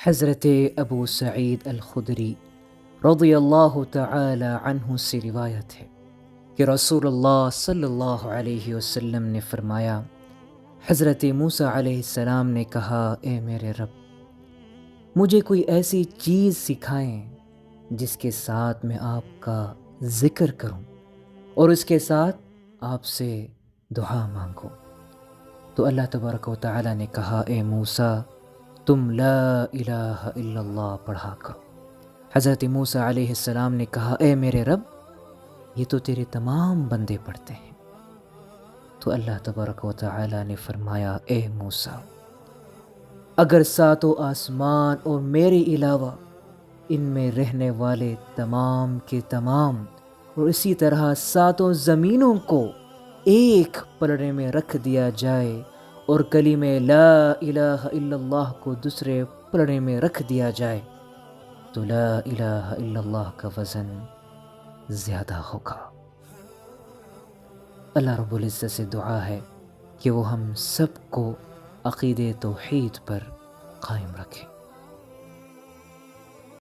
حضرت ابو سعید الخدری رضی اللہ تعالی عنہ سے روایت ہے کہ رسول اللہ صلی اللہ علیہ وسلم نے فرمایا، حضرت موسیٰ علیہ السلام نے کہا، اے میرے رب، مجھے کوئی ایسی چیز سکھائیں جس کے ساتھ میں آپ کا ذکر کروں اور اس کے ساتھ آپ سے دعا مانگوں۔ تو اللہ تبارک و تعالی نے کہا، اے موسیٰ، تم لا الہ الا اللہ پڑھا کرو۔ حضرت موسیٰ علیہ السلام نے کہا، اے میرے رب، یہ تو تیرے تمام بندے پڑھتے ہیں۔ تو اللہ تبارک و تعالی نے فرمایا، اے موسیٰ، اگر ساتوں آسمان اور میرے علاوہ ان میں رہنے والے تمام کے تمام اور اسی طرح ساتوں زمینوں کو ایک پلڑے میں رکھ دیا جائے اور کلمہ لا الہ الا اللہ کو دوسرے پلڑے میں رکھ دیا جائے تو لا الہ الا اللہ کا وزن زیادہ ہوگا۔ اللہ رب العزت سے دعا ہے کہ وہ ہم سب کو عقیدے توحید پر قائم رکھے۔